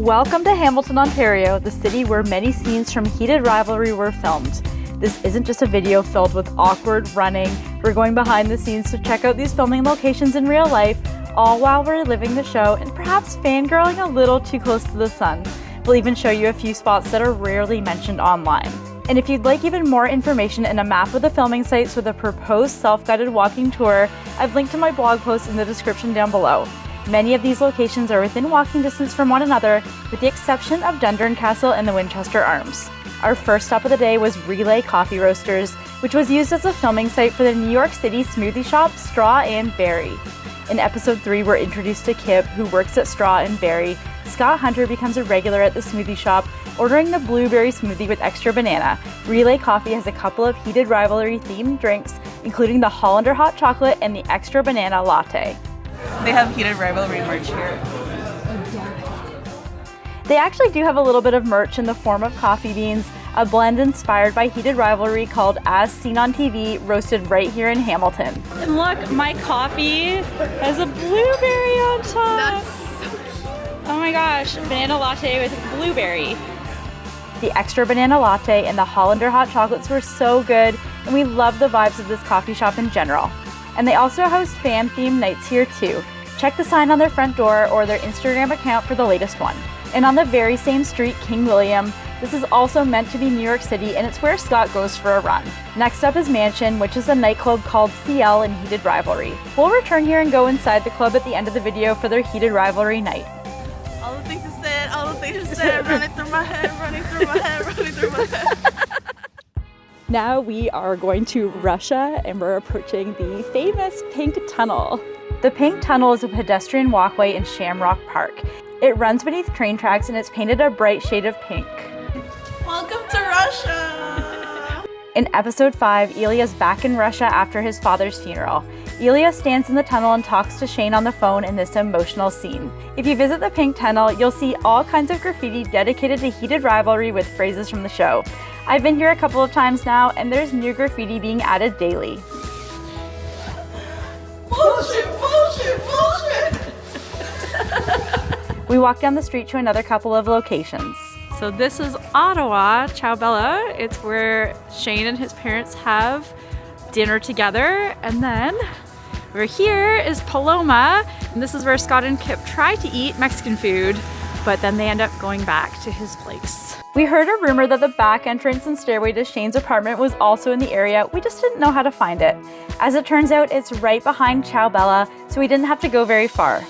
Welcome to Hamilton, Ontario, the city where many scenes from Heated Rivalry were filmed. This isn't just a video filled with awkward running. We're going behind the scenes to check out these filming locations in real life, all while we're reliving the show and perhaps fangirling a little too close to the sun. We'll even show you a few spots that are rarely mentioned online. And if you'd like even more information and a map of the filming sites with a proposed self-guided walking tour, I've linked to my blog post in the description down below. Many of these locations are within walking distance from one another, with the exception of Dundurn Castle and the Winchester Arms. Our first stop of the day was Relay Coffee Roasters, which was used as a filming site for the New York City smoothie shop Straw and Berry. In episode 3, we're introduced to Kip, who works at Straw and Berry. Scott Hunter becomes a regular at the smoothie shop, ordering the blueberry smoothie with extra banana. Relay Coffee has a couple of Heated Rivalry themed drinks, including the Hollander hot chocolate and the extra banana latte. They have Heated Rivalry merch here. They actually do have a little bit of merch in the form of coffee beans, a blend inspired by Heated Rivalry called As Seen on TV, roasted right here in Hamilton. And look, my coffee has a blueberry on top. Oh my gosh, banana latte with blueberry. The extra banana latte and the Hollander hot chocolates were so good, and we love the vibes of this coffee shop in general. And they also host fan-themed nights here too. Check the sign on their front door or their Instagram account for the latest one. And on the very same street, King William, this is also meant to be New York City, and it's where Scott goes for a run. Next up is Mansion, which is a nightclub called Ciao in Heated Rivalry. We'll return here and go inside the club at the end of the video for their Heated Rivalry night. All the things you said, running through my head. Now we are going to Russia and we're approaching the famous Pink Tunnel. The Pink Tunnel is a pedestrian walkway in Shamrock Park. It runs beneath train tracks and it's painted a bright shade of pink. Welcome to Russia! In episode 5, Ilya's back in Russia after his father's funeral. Ilya stands in the tunnel and talks to Shane on the phone in this emotional scene. If you visit the Pink Tunnel, you'll see all kinds of graffiti dedicated to Heated Rivalry with phrases from the show. I've been here a couple of times now, and there's new graffiti being added daily. Bullshit! We walk down the street to another couple of locations. So this is Ottawa, Ciao Bella. It's where Shane and his parents have dinner together. And then over here is Paloma. And this is where Scott and Kip try to eat Mexican food, but then they end up going back to his place. We heard a rumor that the back entrance and stairway to Shane's apartment was also in the area. We just didn't know how to find it. As it turns out, it's right behind Ciao Bella, so we didn't have to go very far.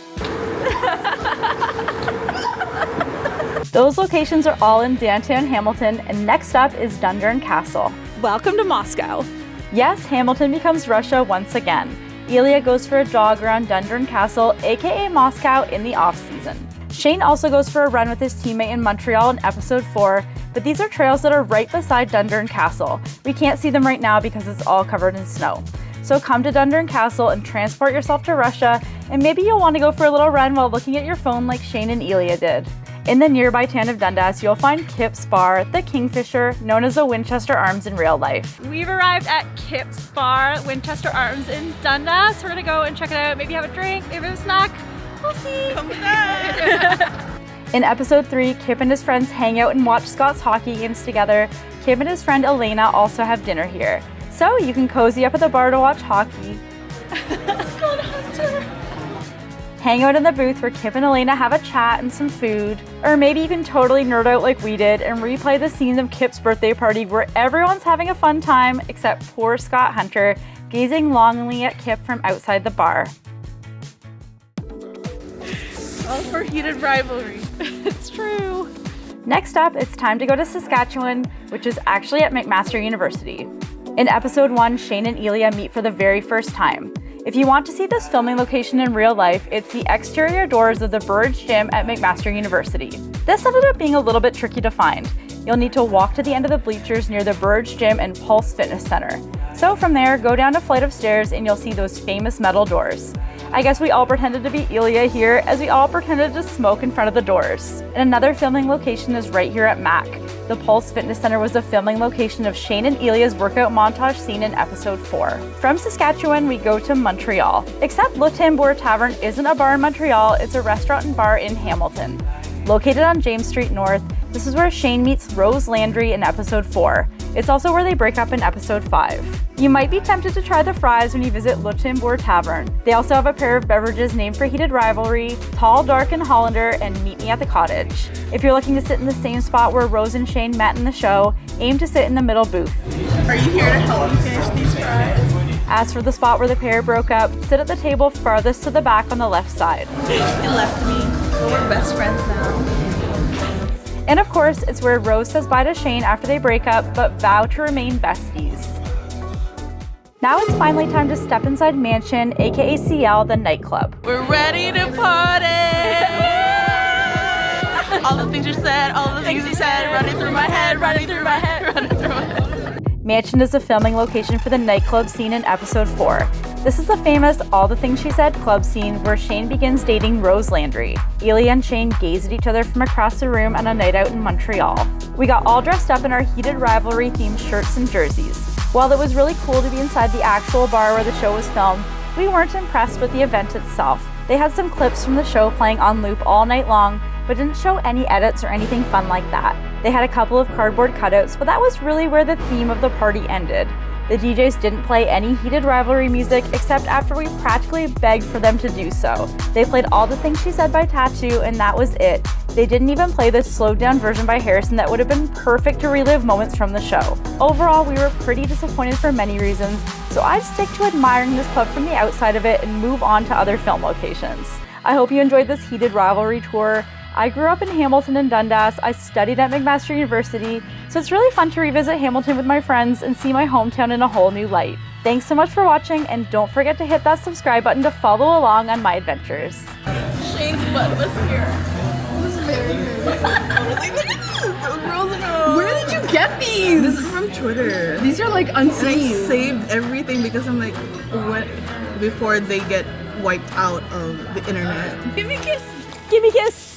Those locations are all in downtown Hamilton, and next up is Dundurn Castle. Welcome to Moscow. Yes, Hamilton becomes Russia once again. Ilya goes for a jog around Dundurn Castle, aka Moscow, in the off-season. Shane also goes for a run with his teammate in Montreal in episode 4, but these are trails that are right beside Dundurn Castle. We can't see them right now because it's all covered in snow. So come to Dundurn Castle and transport yourself to Russia, and maybe you'll want to go for a little run while looking at your phone like Shane and Ilya did. In the nearby town of Dundas, you'll find Kip's Bar, the Kingfisher, known as the Winchester Arms in real life. We've arrived at Kip's Bar, Winchester Arms in Dundas. We're gonna go and check it out, maybe have a drink, maybe have a snack. We'll see. Come back! In episode 3, Kip and his friends hang out and watch Scott's hockey games together. Kip and his friend Elena also have dinner here. So you can cozy up at the bar to watch hockey. Scott Hunter! Hang out in the booth where Kip and Elena have a chat and some food. Or maybe you can totally nerd out like we did and replay the scenes of Kip's birthday party where everyone's having a fun time except poor Scott Hunter, gazing longingly at Kip from outside the bar. All for Heated Rivalry. It's true. Next up, it's time to go to Saskatchewan, which is actually at McMaster University. In episode 1, Shane and Ilya meet for the very first time. If you want to see this filming location in real life, it's the exterior doors of the Burridge Gym at McMaster University. This ended up being a little bit tricky to find. You'll need to walk to the end of the bleachers near the Burridge Gym and Pulse Fitness Center. So from there, go down a flight of stairs and you'll see those famous metal doors. I guess we all pretended to be Ilya here, as we all pretended to smoke in front of the doors. And another filming location is right here at MAC. The Pulse Fitness Center was the filming location of Shane and Ilya's workout montage scene in episode 4. From Saskatchewan, we go to Montreal. Except Le Tambour Tavern isn't a bar in Montreal, it's a restaurant and bar in Hamilton. Located on James Street North, this is where Shane meets Rose Landry in episode 4. It's also where they break up in episode 5. You might be tempted to try the fries when you visit Le Tambour Tavern. They also have a pair of beverages named for Heated Rivalry, Tall, Dark, and Hollander, and Meet Me at the Cottage. If you're looking to sit in the same spot where Rose and Shane met in the show, aim to sit in the middle booth. Are you here to help me finish these fries? As for the spot where the pair broke up, sit at the table farthest to the back on the left side. They left me, but we're best friends now. And of course, it's where Rose says bye to Shane after they break up, but vow to remain besties. Now it's finally time to step inside Mansion, aka CL, the nightclub. We're ready to party! All the things you said, all the things you said, running through my head, running through my head, running through my head. Mansion is the filming location for the nightclub scene in episode 4. This is the famous All the Things She Said club scene where Shane begins dating Rose Landry. Ilya and Shane gaze at each other from across the room on a night out in Montreal. We got all dressed up in our Heated Rivalry themed shirts and jerseys. While it was really cool to be inside the actual bar where the show was filmed, we weren't impressed with the event itself. They had some clips from the show playing on loop all night long, but didn't show any edits or anything fun like that. They had a couple of cardboard cutouts, but that was really where the theme of the party ended. The DJs didn't play any Heated Rivalry music except after we practically begged for them to do so. They played All the Things She Said by Tattoo, and that was it. They didn't even play the slowed down version by Harrison that would have been perfect to relive moments from the show. Overall, we were pretty disappointed for many reasons, so I'd stick to admiring this club from the outside of it and move on to other film locations. I hope you enjoyed this Heated Rivalry tour. I grew up in Hamilton and Dundas. I studied at McMaster University, so it's really fun to revisit Hamilton with my friends and see my hometown in a whole new light. Thanks so much for watching, and don't forget to hit that subscribe button to follow along on my adventures. Shane's butt was here. It was very nice. Look at this! Rozanov! Where did you get these? This is from Twitter. These are like And I unseen. saved everything because I'm like, what? Before they get wiped out of the internet. Give me a kiss! Give me a kiss!